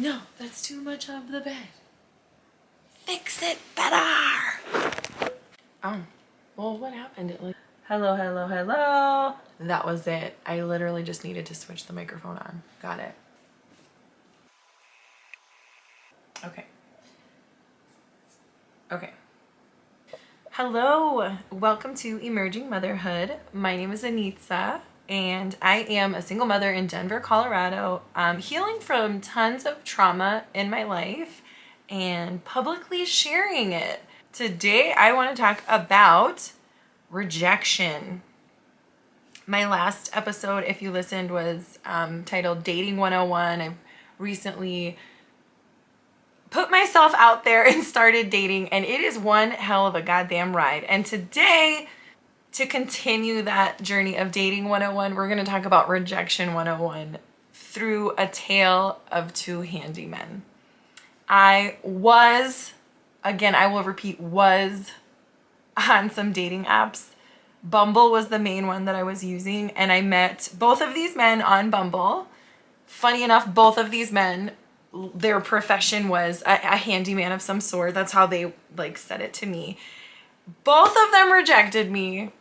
No, that's too much of the bed. Fix it better. Oh, well, what happened? It like, hello, hello, hello. That was it. I literally just needed to switch the microphone on. Got it. Okay. Okay. Hello, welcome to Emerging Motherhood. My name is Anitza, and I am a single mother in Denver, Colorado, healing from tons of trauma in my life and publicly sharing it. Today, I want to talk about rejection. My last episode, if you listened, was titled Dating 101. I've recently put myself out there and started dating, and it is one hell of a goddamn ride. And today, to continue that journey of dating 101, we're going to talk about rejection 101 through a tale of two handymen. I was, again, I will repeat, was on some dating apps. Bumble was the main one that I was using, and I met both of these men on Bumble. Funny enough, both of these men, their profession was a handyman of some sort. That's how they like said it to me. Both of them rejected me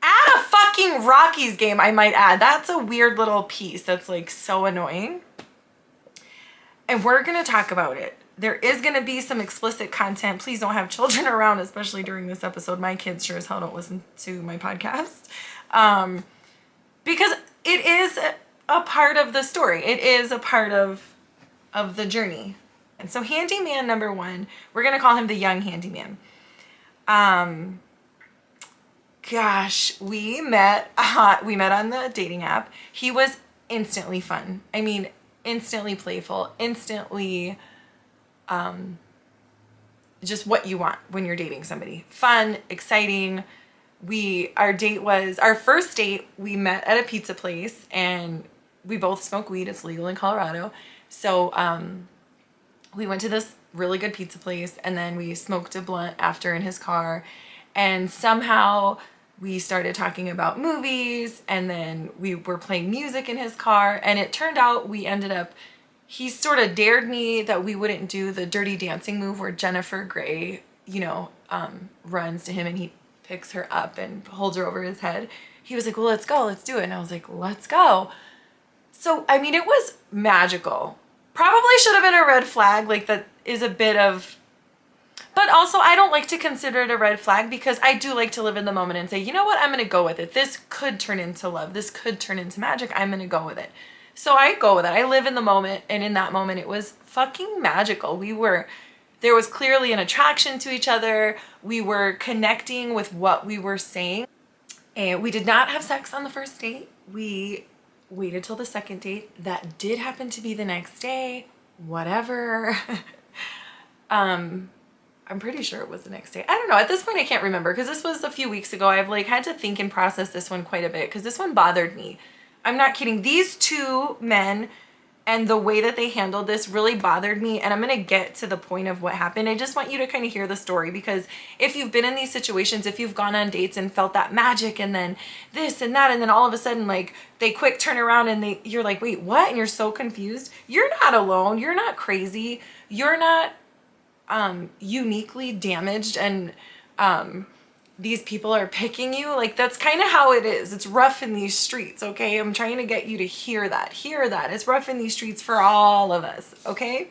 at a fucking Rockies game, I might add. That's a weird little piece that's like so annoying. And we're gonna talk about it. There is gonna be some explicit content. Please don't have children around, especially during this episode. My kids sure as hell don't listen to my podcast. Because it is a part of the story. It is a part of the journey. And so handyman number one, we're gonna call him the young handyman. Gosh, we met on the dating app. He was instantly fun. I mean, instantly playful, instantly just what you want when you're dating somebody. Fun, exciting. Our first date, we met at a pizza place, and we both smoke weed. It's legal in Colorado. So we went to this really good pizza place, and then we smoked a blunt after in his car, and somehow we started talking about movies, and then we were playing music in his car, and it turned out he sort of dared me that we wouldn't do the Dirty Dancing move where Jennifer Grey, runs to him and he picks her up and holds her over his head. He was like, well, let's go, let's do it. And I was like, let's go. So, I mean, it was magical. Probably should have been a red flag. Like, that is a bit of, but also I don't like to consider it a red flag because I do like to live in the moment and say, you know what, I'm going to go with it. This could turn into love. This could turn into magic. I'm going to go with it. So I go with it. I live in the moment, and in that moment, it was fucking magical. There was clearly an attraction to each other. We were connecting with what we were saying. And we did not have sex on the first date. We waited till the second date. That did happen to be the next day. Whatever. I'm pretty sure it was the next day. I don't know. At this point, I can't remember because this was a few weeks ago. I've had to think and process this one quite a bit because this one bothered me. I'm not kidding. These two men and the way that they handled this really bothered me, and I'm going to get to the point of what happened. I just want you to kind of hear the story because if you've been in these situations, if you've gone on dates and felt that magic and then this and that, and then all of a sudden they quick turn around and you're like, wait, what? And you're so confused. You're not alone. You're not crazy. You're not uniquely damaged and these people are picking you. That's kind of how it is. It's rough in these streets, okay? I'm trying to get you to hear that. Hear that. It's rough in these streets for all of us, okay?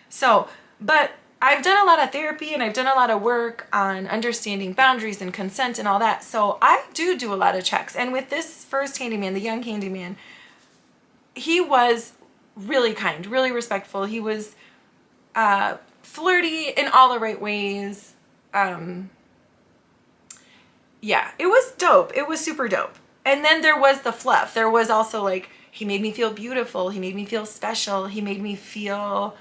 So, but I've done a lot of therapy and I've done a lot of work on understanding boundaries and consent and all that. So I do a lot of checks. And with this first handyman, the young handyman, he was really kind, really respectful. He was flirty in all the right ways. Yeah, it was dope. It was super dope. And then there was the fluff. There was also he made me feel beautiful. He made me feel special. He made me feel,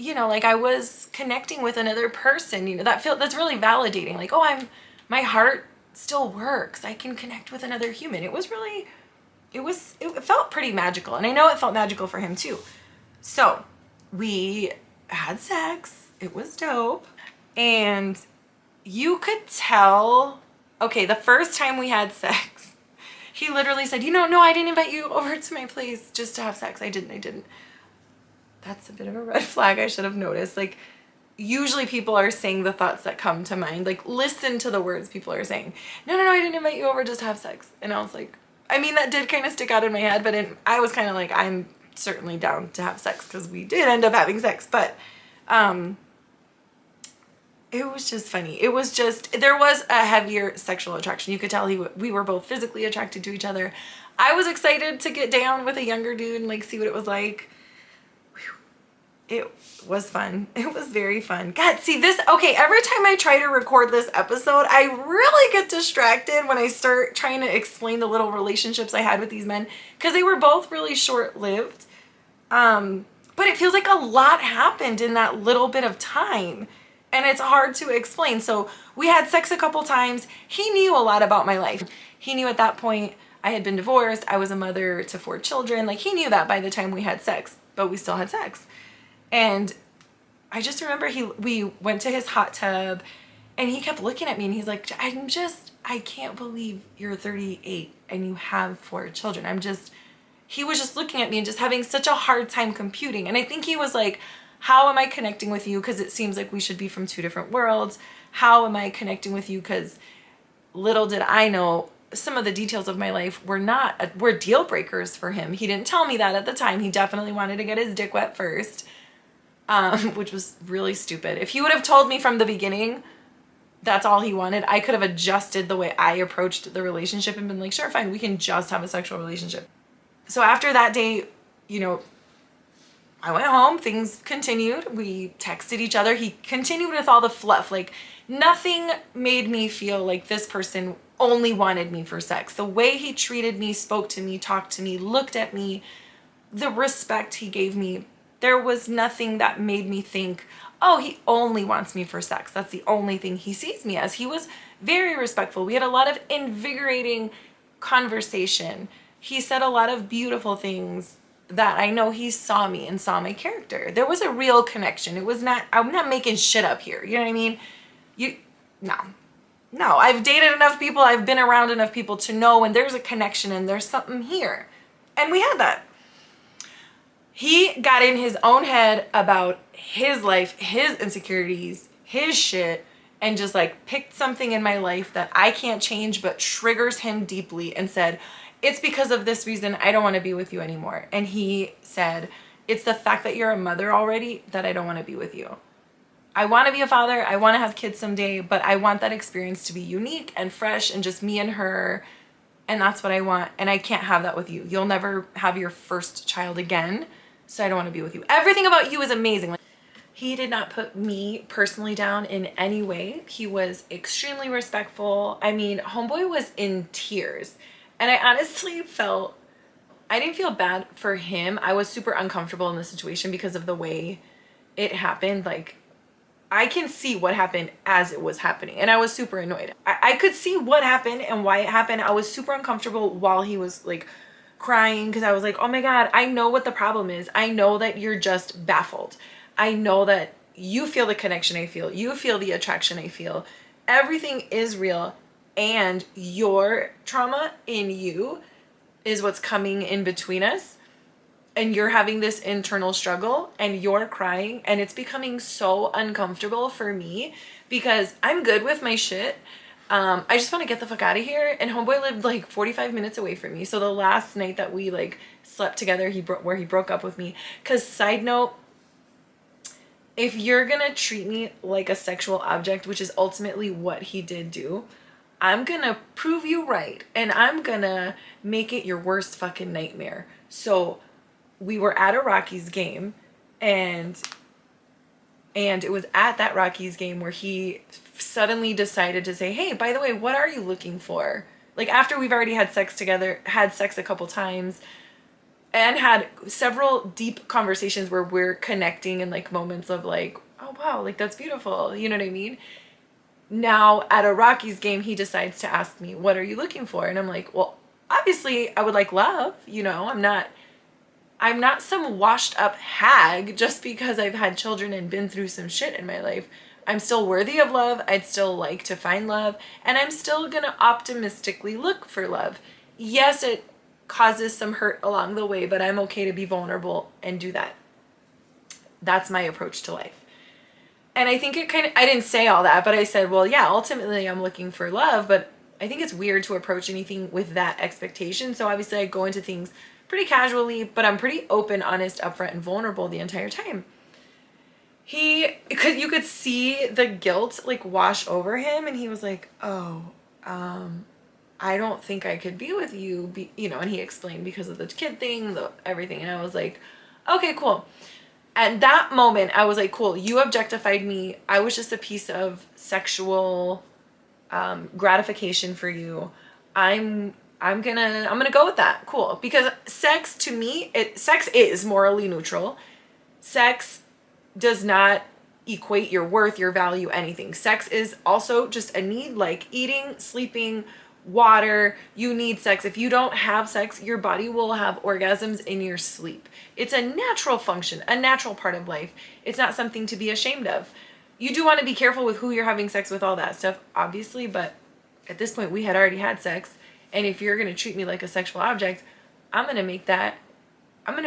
like I was connecting with another person. That's really validating. My heart still works. I can connect with another human. It felt pretty magical. And I know it felt magical for him too. So we had sex. It was dope. And you could tell, okay, the first time we had sex, he literally said, no, I didn't invite you over to my place just to have sex. I didn't. That's a bit of a red flag. I should have noticed. Like, usually people are saying the thoughts that come to mind. Like, listen to the words people are saying. No, no, no, I didn't invite you over just to have sex. And I was like, I mean, that did kind of stick out in my head, but I was kind of like, I'm certainly down to have sex, because we did end up having sex. But it was just funny. It was just, there was a heavier sexual attraction. You could tell we were both physically attracted to each other. I was excited to get down with a younger dude and like see what it was like. It was fun. It was very fun. God, see this, okay, every time I try to record this episode, I really get distracted when I start trying to explain the little relationships I had with these men, because they were both really short-lived. But it feels like a lot happened in that little bit of time, and it's hard to explain. So we had sex a couple times. He knew a lot about my life. He knew at that point I had been divorced. I was a mother to 4 children. Like, he knew that by the time we had sex, but we still had sex. And I just remember we went to his hot tub, and he kept looking at me, and he's like, I can't believe you're 38 and you have 4 children. He was just looking at me and just having such a hard time computing. And I think he was like, how am I connecting with you? Because it seems like we should be from 2 different worlds. How am I connecting with you? Because little did I know, some of the details of my life were deal breakers for him. He didn't tell me that at the time. He definitely wanted to get his dick wet first. Which was really stupid. If he would have told me from the beginning that's all he wanted, I could have adjusted the way I approached the relationship and been like, sure, fine, we can just have a sexual relationship. So after that day, you know, I went home, things continued. We texted each other. He continued with all the fluff. Like, nothing made me feel like this person only wanted me for sex. The way he treated me, spoke to me, talked to me, looked at me, the respect he gave me, there was nothing that made me think, oh, he only wants me for sex. That's the only thing he sees me as. He was very respectful. We had a lot of invigorating conversation. He said a lot of beautiful things that I know he saw me and saw my character. There was a real connection. It was not, I'm not making shit up here. You know what I mean? No, I've dated enough people. I've been around enough people to know when there's a connection and there's something here. And we had that. He got in his own head about his life, his insecurities, his shit, and just like picked something in my life that I can't change but triggers him deeply and said, it's because of this reason I don't want to be with you anymore. And he said, it's the fact that you're a mother already that I don't want to be with you. I want to be a father. I want to have kids someday, but I want that experience to be unique and fresh and just me and her. And that's what I want. And I can't have that with you. You'll never have your first child again. So I don't want to be with you. Everything about you is amazing. He did not put me personally down in any way. He was extremely respectful. I mean, homeboy was in tears. And I honestly I didn't feel bad for him. I was super uncomfortable in the situation because of the way it happened. Like, I can see what happened as it was happening. And I was super annoyed. I could see what happened and why it happened. I was super uncomfortable while he was like crying, because I was like, oh my God, I know what the problem is. I know that you're just baffled. I know that you feel the connection I feel. You feel the attraction I feel. Everything is real. And your trauma in you is what's coming in between us. And you're having this internal struggle and you're crying. And it's becoming so uncomfortable for me because I'm good with my shit. I just want to get the fuck out of here. And homeboy lived like 45 minutes away from me. So the last night that we like slept together, where he broke up with me. Because side note, if you're gonna treat me like a sexual object, which is ultimately what he did do, I'm gonna prove you right. And I'm gonna make it your worst fucking nightmare. So we were at a Rockies game, and it was at that Rockies game where he suddenly decided to say, hey, by the way, what are you looking for? Like, after we've already had sex together, had sex a couple times, and had several deep conversations where we're connecting in like moments of like, oh wow, like that's beautiful. You know what I mean? Now at a Rockies game, he decides to ask me, what are you looking for? And I'm like, well, obviously I would like love, you know, I'm not some washed up hag just because I've had children and been through some shit in my life. I'm still worthy of love. I'd still like to find love, and I'm still gonna optimistically look for love. Yes, it causes some hurt along the way, but I'm okay to be vulnerable and do that. That's my approach to life. And I think it kind of, I didn't say all that, but I said, well, yeah, ultimately I'm looking for love, but I think it's weird to approach anything with that expectation. So obviously I go into things pretty casually, but I'm pretty open, honest, upfront, and vulnerable the entire time. Because you could see the guilt like wash over him, and he was like, oh, I don't think I could be with you, and he explained because of the kid thing, everything. And I was like, okay, cool. At that moment, I was like, cool, you objectified me. I was just a piece of sexual gratification for you. I'm gonna go with that. Cool. Because sex, to me, sex is morally neutral. Sex does not equate your worth, your value, anything. Sex is also just a need, like eating, sleeping, water. You need sex. If you don't have sex, your body will have orgasms in your sleep. It's a natural function, a natural part of life. It's not something to be ashamed of. You do want to be careful with who you're having sex with, all that stuff, obviously, but at this point we had already had sex, and if you're going to treat me like a sexual object, I'm going to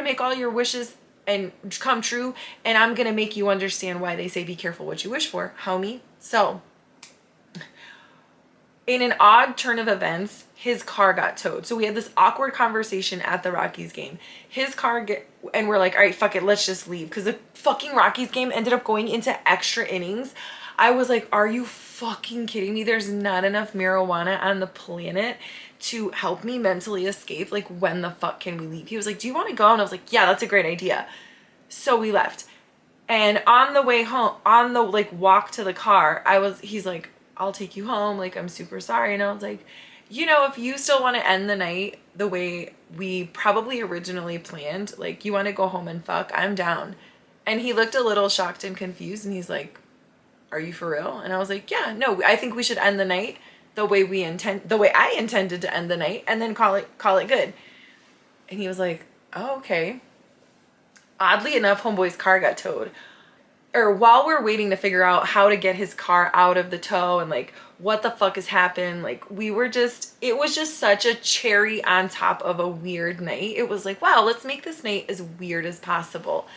make all your wishes and come true, and I'm going to make you understand why they say be careful what you wish for, homie. So in an odd turn of events, his car got towed. So we had this awkward conversation at the Rockies game. His car and we're like, all right, fuck it, let's just leave. Because the fucking Rockies game ended up going into extra innings. I was like, are you fucking kidding me? There's not enough marijuana on the planet to help me mentally escape. Like, when the fuck can we leave? He was like, do you want to go? And I was like, yeah, that's a great idea. So we left. And on the way home, on the like walk to the car, he's like, I'll take you home. Like, I'm super sorry. And I was like, if you still want to end the night the way we probably originally planned, like, you want to go home and fuck, I'm down. And he looked a little shocked and confused, and he's like, are you for real? And I was like, yeah, no, I think we should end the night the way I intended to end the night, and then call it good. And he was like, oh, okay. Oddly enough, homeboy's car got towed. Or while we're waiting to figure out how to get his car out of the tow and like what the fuck has happened, like it was just such a cherry on top of a weird night. It was like, wow, let's make this night as weird as possible.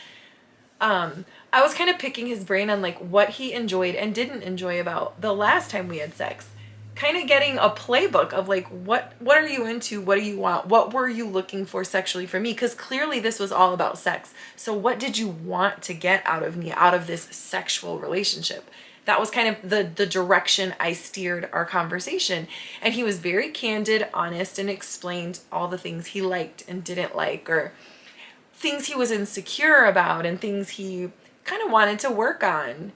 I was kind of picking his brain on like what he enjoyed and didn't enjoy about the last time we had sex. Kind of getting a playbook of like, what are you into? What do you want? What were you looking for sexually from me? Because clearly this was all about sex. So what did you want to get out of me, out of this sexual relationship? That was kind of the direction I steered our conversation. And he was very candid, honest, and explained all the things he liked and didn't like, or things he was insecure about, and things he kind of wanted to work on,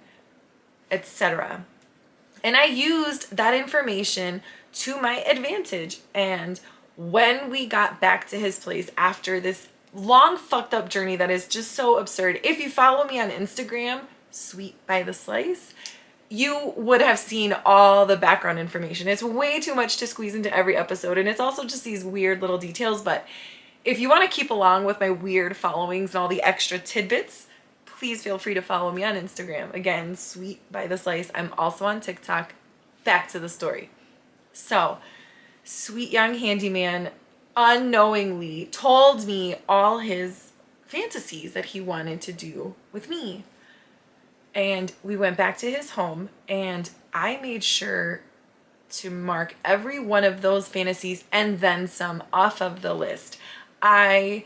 etc. And I used that information to my advantage. And when we got back to his place after this long fucked up journey that is just so absurd, if you follow me on Instagram, Sweet by the Slice, you would have seen all the background information. It's way too much to squeeze into every episode, and it's also just these weird little details. But if you want to keep along with my weird followings and all the extra tidbits, please feel free to follow me on Instagram. Again, Sweet by the Slice. I'm also on TikTok. Back to the story. So, sweet young handyman unknowingly told me all his fantasies that he wanted to do with me. And we went back to his home, and I made sure to mark every one of those fantasies and then some off of the list. I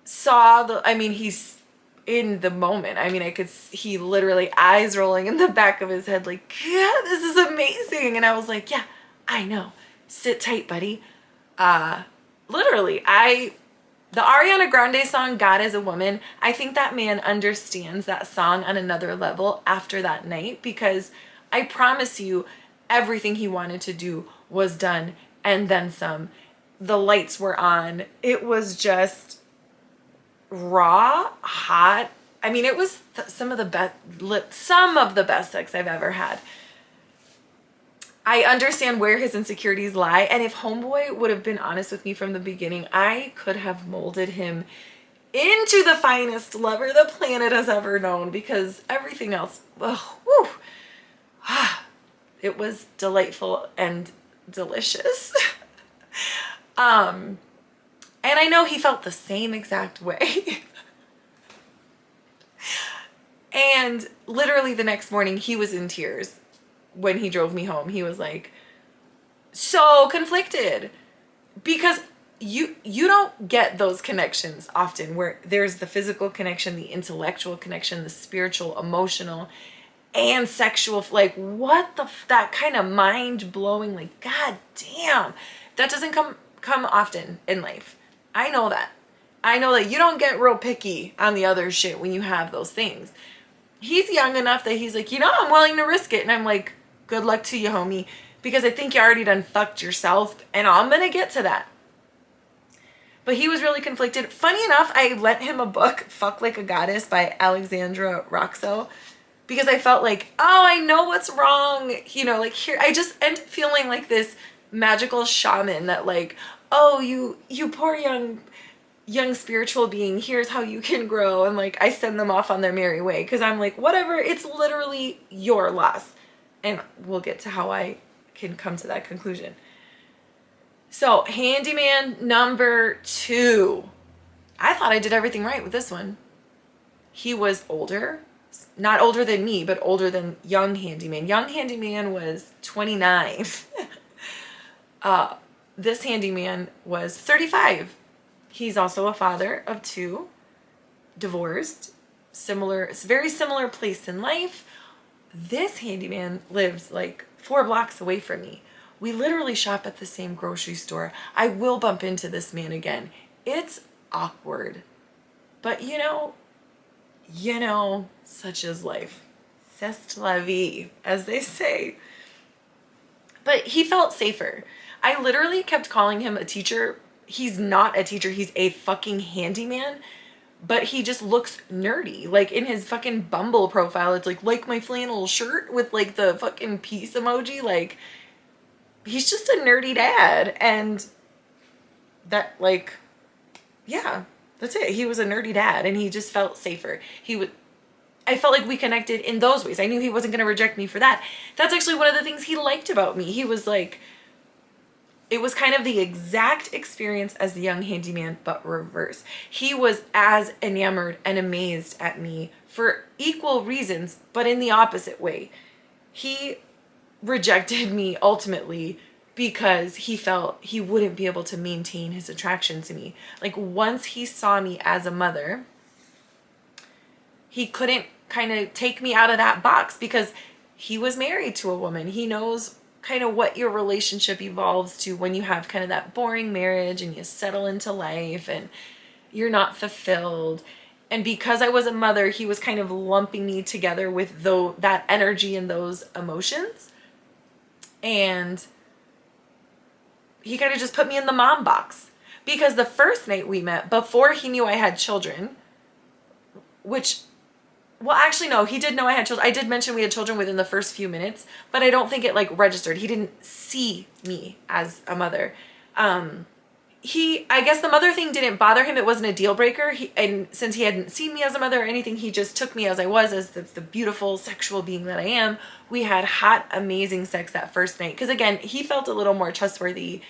saw he's in the moment. He literally eyes rolling in the back of his head like, yeah, this is amazing. And I was like, yeah, I know. Sit tight, buddy. Literally, the Ariana Grande song, God is a Woman, I think that man understands that song on another level after that night, because I promise you, everything he wanted to do was done and then some. The lights were on. It was just raw, hot. It was some of the best sex I've ever had. I understand where his insecurities lie, and if homeboy would have been honest with me from the beginning, I could have molded him into the finest lover the planet has ever known, because everything else, it was delightful and delicious. And I know he felt the same exact way. And literally the next morning he was in tears when he drove me home. He was like so conflicted because you don't get those connections often where there's the physical connection, the intellectual connection, the spiritual, emotional, and sexual. Like what the that kind of mind blowing, like god damn, that doesn't come often in life. I know that you don't get real picky on the other shit when you have those things. He's young enough that he's like, I'm willing to risk it. And I'm like, good luck to you, homie, because I think you already done fucked yourself, and I'm gonna get to that. But he was really conflicted. Funny enough, I lent him a book, Fuck Like a Goddess by Alexandra Roxo, because I felt like, I know what's wrong. Like here, I just end up feeling like this magical shaman that like, you poor young spiritual being, here's how you can grow. And like, I send them off on their merry way because I'm like, whatever, it's literally your loss. And we'll get to how I can come to that conclusion. So handyman number 2. I thought I did everything right with this one. He was older, not older than me, but older than young handyman. Young handyman was 29. This handyman was 35. He's also a father of 2, divorced, very similar place in life. This handyman lives like 4 blocks away from me. We literally shop at the same grocery store. I will bump into this man again. It's awkward. But such is life. C'est la vie, as they say. But he felt safer. I literally kept calling him a teacher. He's not a teacher. He's a fucking handyman. But he just looks nerdy. Like in his fucking Bumble profile, it's like my flannel shirt with like the fucking peace emoji. Like, he's just a nerdy dad. And that, like, yeah, that's it. He was a nerdy dad and he just felt safer. I felt like we connected in those ways. I knew he wasn't going to reject me for that. That's actually one of the things he liked about me. He was like, it was kind of the exact experience as the young handyman, but reverse. He was as enamored and amazed at me for equal reasons, but in the opposite way. He rejected me ultimately because he felt he wouldn't be able to maintain his attraction to me. Like once he saw me as a mother, he couldn't kind of take me out of that box because he was married to a woman. He knows kind of what your relationship evolves to when you have kind of that boring marriage and you settle into life and you're not fulfilled. And because I was a mother, he was kind of lumping me together with that energy and those emotions. And he kind of just put me in the mom box. Because the first night we met, before he knew I had children, well, actually, no, he did know I had children. I did mention we had children within the first few minutes, but I don't think it like registered. He didn't see me as a mother. I guess the mother thing didn't bother him. It wasn't a deal breaker. And since he hadn't seen me as a mother or anything, he just took me as I was, as the beautiful sexual being that I am. We had hot, amazing sex that first night. Because again, he felt a little more trustworthy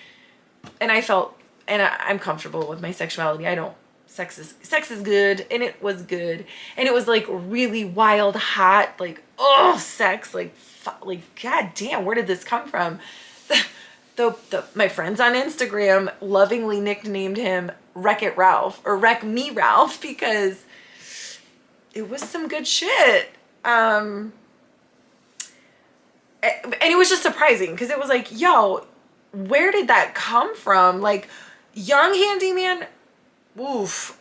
and I'm comfortable with my sexuality. Sex is good, and it was good, and it was like really wild, hot, like sex, like god damn, where did this come from? My friends on Instagram lovingly nicknamed him Wreck-It Ralph or Wreck Me Ralph because it was some good shit. And it was just surprising because it was like, yo, where did that come from? Like, young handyman. Oof,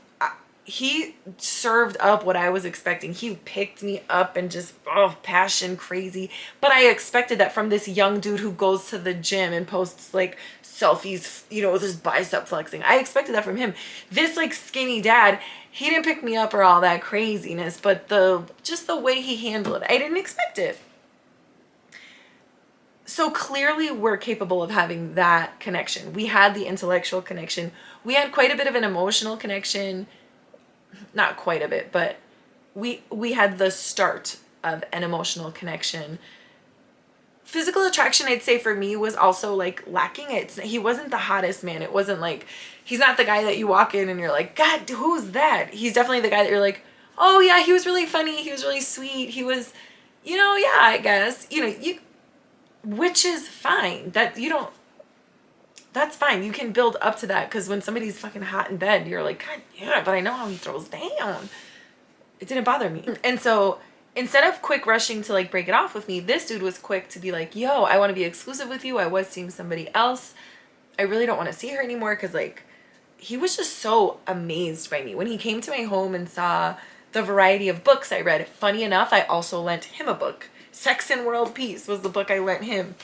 he served up what I was expecting. He picked me up and just, passion crazy. But I expected that from this young dude who goes to the gym and posts like selfies, with his bicep flexing. I expected that from him. This like skinny dad, he didn't pick me up or all that craziness, but just the way he handled it, I didn't expect it. So clearly we're capable of having that connection. We had the intellectual connection. We had quite a bit of an emotional connection. Not quite a bit, but we had the start of an emotional connection. Physical attraction, I'd say for me, was also like lacking. He wasn't the hottest man. It wasn't like, he's not the guy that you walk in and you're like, God, who's that? He's definitely the guy that you're like, oh yeah, he was really funny, he was really sweet, he was, you know, yeah, I guess, you know, which is fine. That you don't, that's fine. You can build up to that, because when somebody's fucking hot in bed, you're like, God yeah, but I know how he throws down. It didn't bother me. And so instead of quick rushing to like break it off with me, this dude was quick to be like, yo, I want to be exclusive with you. I was seeing somebody else. I really don't want to see her anymore. Because like, he was just so amazed by me when he came to my home and saw the variety of books I read. Funny enough, I also lent him a book. Sex and World Peace was the book I lent him.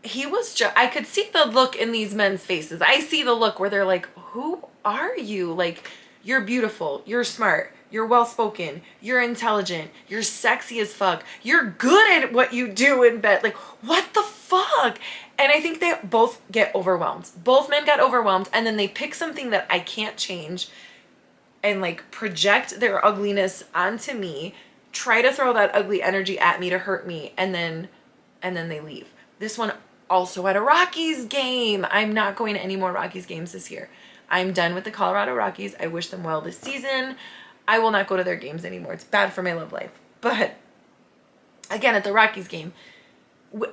He was just, I could see the look in these men's faces. I see the look where they're like, who are you? Like, you're beautiful, you're smart, you're well-spoken, you're intelligent, you're sexy as fuck, you're good at what you do in bed. Like, what the fuck? And I think they both get overwhelmed. Both men got overwhelmed, and then they pick something that I can't change and like project their ugliness onto me, try to throw that ugly energy at me to hurt me, and then they leave. This one also at a Rockies game. I'm not going to any more Rockies games this year. I'm done with the Colorado Rockies. I wish them well this season. I will not go to their games anymore. It's bad for my love life. But again, at the Rockies game,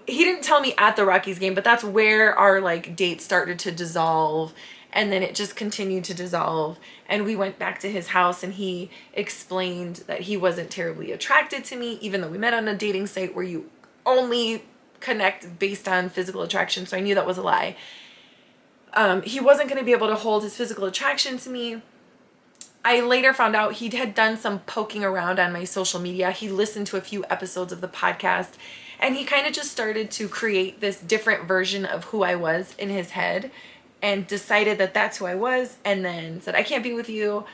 he didn't tell me at the Rockies game, but that's where our like date started to dissolve, and then it just continued to dissolve. And we went back to his house, and he explained that he wasn't terribly attracted to me, even though we met on a dating site where you only connect based on physical attraction. So I knew that was a lie. He wasn't going to be able to hold his physical attraction to me. I later found out he had done some poking around on my social media. He listened to a few episodes of the podcast, and he kind of just started to create this different version of who I was in his head, and decided that that's who I was, and then said, I can't be with you.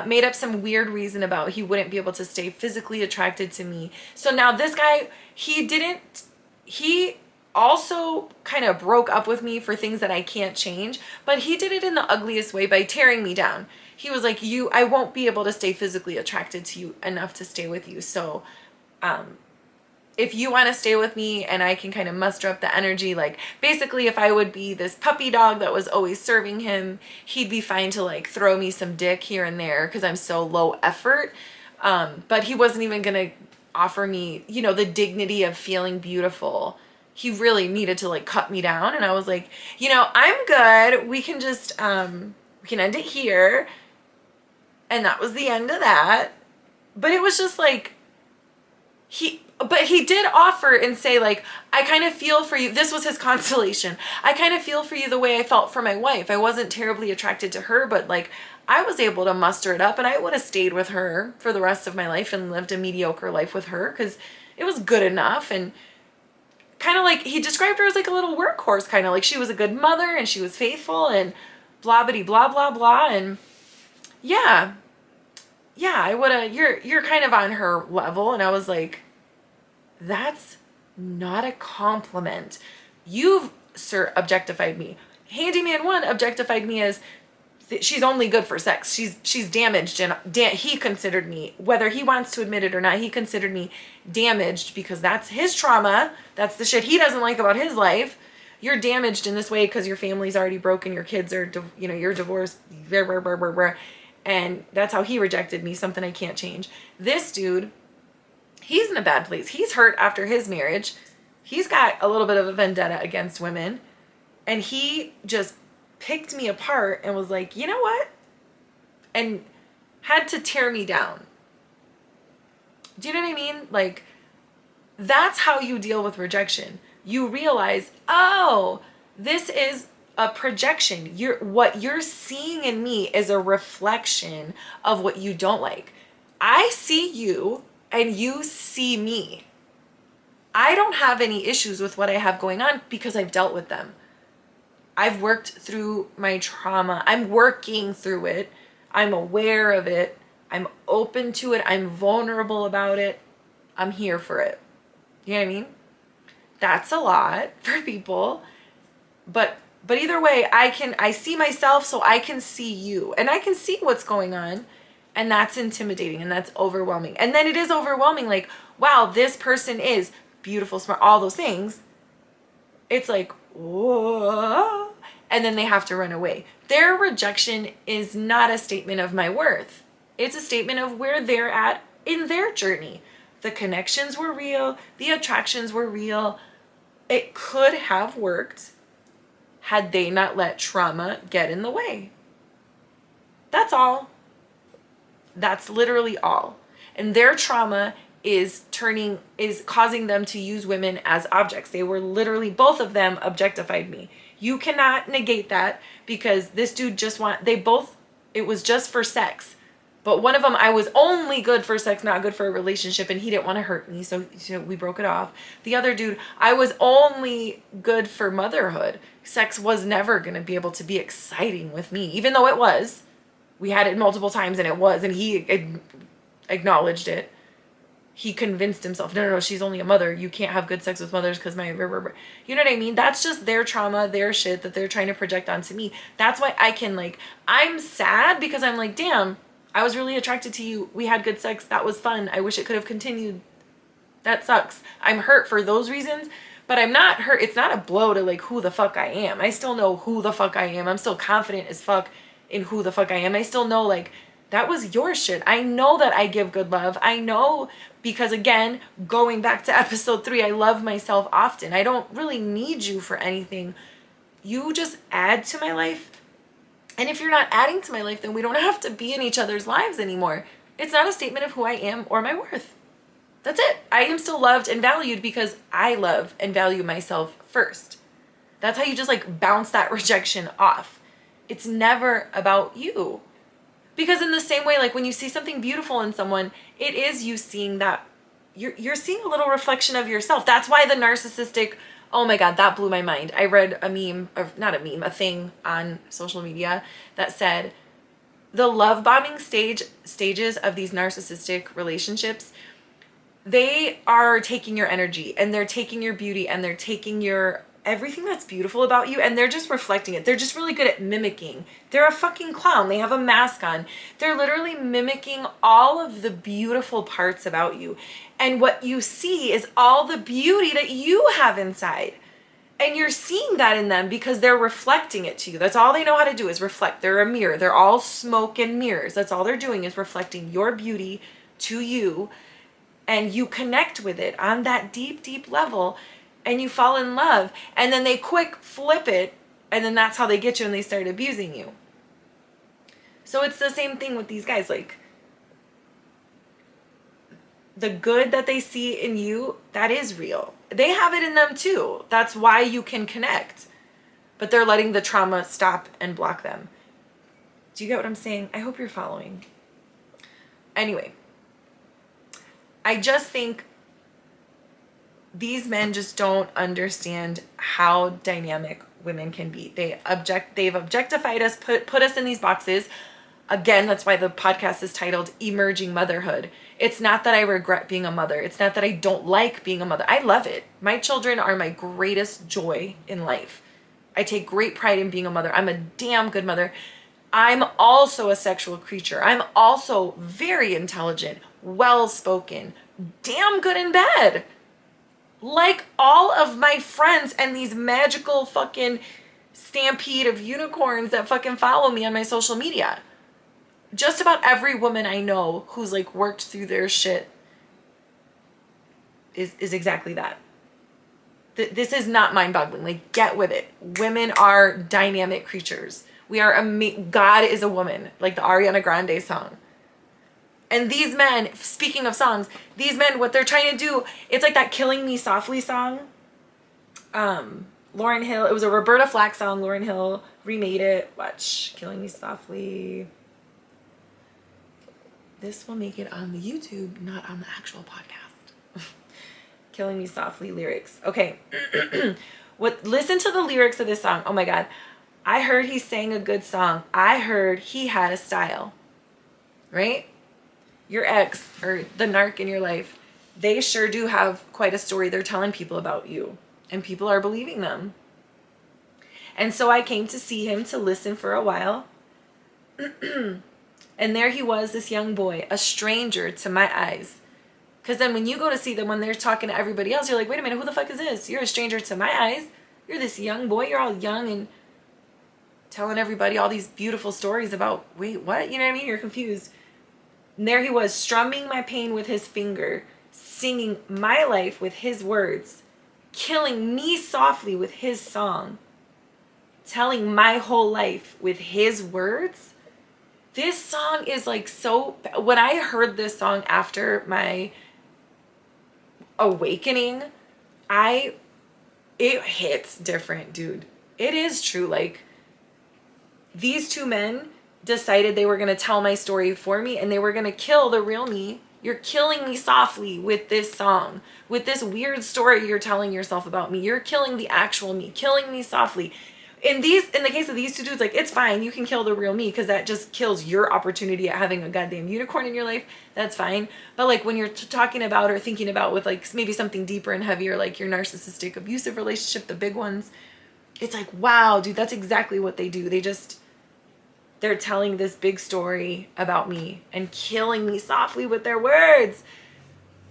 Made up some weird reason about he wouldn't be able to stay physically attracted to me. So now this guy, he also kind of broke up with me for things that I can't change, but he did it in the ugliest way by tearing me down. He was like, I won't be able to stay physically attracted to you enough to stay with you. So, if you want to stay with me and I can kind of muster up the energy, like basically if I would be this puppy dog that was always serving him, he'd be fine to like throw me some dick here and there because I'm so low effort. But he wasn't even going to offer me, you know, the dignity of feeling beautiful. He really needed to like cut me down. And I was like, you know, I'm good. We can just, we can end it here. And that was the end of that. But it was just like, but he did offer and say like, I kind of feel for you. This was his consolation. I kind of feel for you the way I felt for my wife. I wasn't terribly attracted to her, but like I was able to muster it up, and I would have stayed with her for the rest of my life and lived a mediocre life with her because it was good enough. And kind of like he described her as like a little workhorse, kind of like she was a good mother and she was faithful and blah, bitty, blah, blah, blah. And yeah, I would have, you're kind of on her level. And I was like, that's not a compliment. You've, sir, objectified me. Handyman 1 objectified me as she's only good for sex. She's damaged, and he considered me, whether he wants to admit it or not, he considered me damaged because that's his trauma. That's the shit he doesn't like about his life. You're damaged in this way because your family's already broken, your kids are, you know, you're divorced, blah, blah, blah, blah, blah. And that's how he rejected me, something I can't change. This dude, he's in a bad place. He's hurt after his marriage. He's got a little bit of a vendetta against women. And he just picked me apart and was like, you know what? And had to tear me down. Do you know what I mean? Like, that's how you deal with rejection. You realize, oh, this is a projection. What you're seeing in me is a reflection of what you don't like. I see you and you see me. I don't have any issues with what I have going on because I've dealt with them. I've worked through my trauma. I'm working through it. I'm aware of it. I'm open to it. I'm vulnerable about it. I'm here for it. You know what I mean? That's a lot for people. But either way, I see myself so I can see you. And I can see what's going on. And that's intimidating and that's overwhelming. And then it is overwhelming. Like, wow, this person is beautiful, smart, all those things. It's like, whoa. and then they have to run away. Their rejection is not a statement of my worth. It's a statement of where they're at in their journey. The connections were real. The attractions were real. It could have worked had they not let trauma get in the way. That's all. That's literally all. And their trauma is causing them to use women as objects. They were literally, both of them objectified me. You cannot negate that, because this dude it was just for sex. But one of them, I was only good for sex, not good for a relationship, and he didn't want to hurt me, so we broke it off. The other dude, I was only good for motherhood. Sex was never going to be able to be exciting with me, even though it was. We had it multiple times, and it was, and he acknowledged it. He convinced himself, no, she's only a mother. You can't have good sex with mothers because you know what I mean? That's just their trauma, their shit that they're trying to project onto me. That's why I'm sad, because I'm like, damn, I was really attracted to you. We had good sex. That was fun. I wish it could have continued. That sucks. I'm hurt for those reasons, but I'm not hurt. It's not a blow to who the fuck I am. I still know who the fuck I am. I'm still confident as fuck in who the fuck I am. I still know that was your shit. I know that I give good love. I know, because again, going back to episode 3, I love myself often. I don't really need you for anything. You just add to my life. And if you're not adding to my life, then we don't have to be in each other's lives anymore. It's not a statement of who I am or my worth. That's it. I am still loved and valued because I love and value myself first. That's how you just bounce that rejection off. It's never about you. Because in the same way, when you see something beautiful in someone, it is you seeing that, you're seeing a little reflection of yourself. That's why the narcissistic, oh my God, that blew my mind. I read a meme, or not a meme, a thing on social media that said the love bombing stages of these narcissistic relationships, they are taking your energy, and they're taking your beauty, and they're taking your everything that's beautiful about you, and they're just reflecting it. They're just really good at mimicking. They're a fucking clown. They have a mask on. They're literally mimicking all of the beautiful parts about you. And what you see is all the beauty that you have inside. And you're seeing that in them because they're reflecting it to you. That's all they know how to do, is reflect. They're a mirror. They're all smoke and mirrors. That's all they're doing, is reflecting your beauty to you. And you connect with it on that deep, deep level. And you fall in love, and then they quick flip it, and then that's how they get you, and they start abusing you. So it's the same thing with these guys. The good that they see in you, that is real. They have it in them too. That's why you can connect. But they're letting the trauma stop and block them. Do you get what I'm saying? I hope you're following. Anyway, I just think these men just don't understand how dynamic women can be. They've objectified us, put us in these boxes. Again, that's why the podcast is titled Emerging Motherhood. It's not that I regret being a mother. It's not that I don't like being a mother. I love it. My children are my greatest joy in life. I take great pride in being a mother. I'm a damn good mother. I'm also a sexual creature. I'm also very intelligent, well-spoken, damn good in bed. Like all of my friends and these magical fucking stampede of unicorns that fucking follow me on my social media. Just about every woman I know who's worked through their shit is exactly that. This is not mind-boggling. Get with it. Women are dynamic creatures. We are God is a woman, like the Ariana Grande song. And these men, speaking of songs, these men, what they're trying to do, it's like that Killing Me Softly song. Lauryn Hill, it was a Roberta Flack song. Lauryn Hill remade it. Watch, Killing Me Softly. This will make it on the YouTube, not on the actual podcast. Killing Me Softly lyrics. Okay. Listen to the lyrics of this song. Oh my God. I heard he sang a good song. I heard he had a style. Right? Your ex or the narc in your life, they sure do have quite a story they're telling people about you, and people are believing them. And so I came to see him to listen for a while. And there he was, this young boy, a stranger to my eyes. Because then when you go to see them, when they're talking to everybody else, you're like, wait a minute, who the fuck is this? You're a stranger to my eyes. You're this young boy. You're all young and telling everybody all these beautiful stories about, wait, what? You know what I mean? You're confused. And there he was, strumming my pain with his finger, singing my life with his words, killing me softly with his song, telling my whole life with his words. This song is like so, when I heard this song after my awakening, it hits different, dude. It is true. Like, these two men decided they were going to tell my story for me, and they were going to kill the real me. You're killing me softly with this song, with this weird story you're telling yourself about me. You're killing the actual me, killing me softly. In the case of these two dudes, like, it's fine. You can kill the real me, because that just kills your opportunity at having a goddamn unicorn in your life. That's fine. But like, when you're talking about or thinking about with like maybe something deeper and heavier, like your narcissistic abusive relationship, the big ones, it's like, wow, dude, that's exactly what they do. They're telling this big story about me and killing me softly with their words.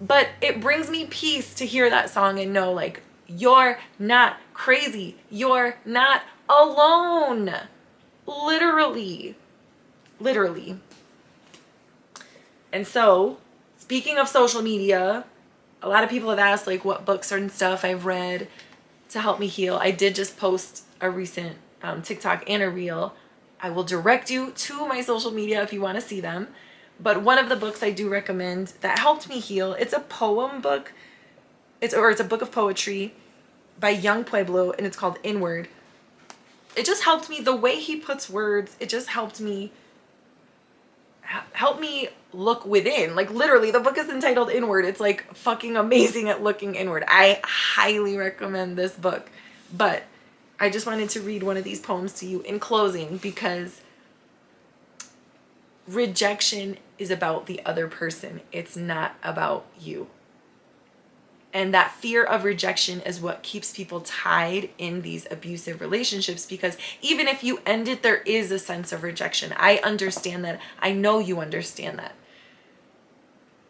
But it brings me peace to hear that song and know, like, you're not crazy. You're not alone. Literally. Literally. And so, speaking of social media, a lot of people have asked, like, what books and stuff I've read to help me heal. I did just post a recent TikTok and a reel. I will direct you to my social media if you want to see them. But one of the books I do recommend that helped me heal, it's a poem book. It's a book of poetry by Young Pueblo, and it's called Inward. It just helped me, the way he puts words, it just helped me look within. Like, literally, the book is entitled Inward. It's like fucking amazing at looking inward. I highly recommend this book. But I just wanted to read one of these poems to you in closing, because rejection is about the other person. It's not about you. And that fear of rejection is what keeps people tied in these abusive relationships, because even if you end it, there is a sense of rejection. I understand that. I know you understand that.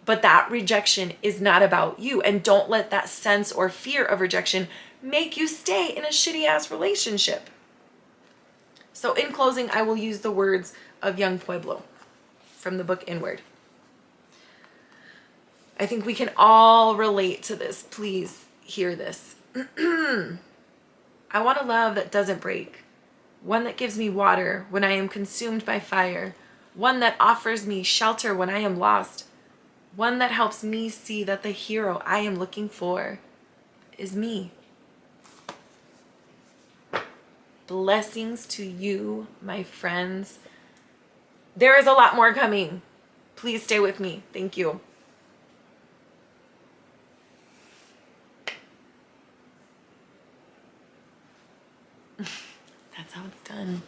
But that rejection is not about you. And don't let that sense or fear of rejection make you stay in a shitty ass relationship. So in closing, I will use the words of Young Pueblo from the book Inward. I think we can all relate to this. Please hear this. I want a love that doesn't break. One that gives me water when I am consumed by fire. One that offers me shelter when I am lost. One that helps me see that the hero I am looking for is me. Blessings to you, my friends. There is a lot more coming. Please stay with me. Thank you. That's how it's done.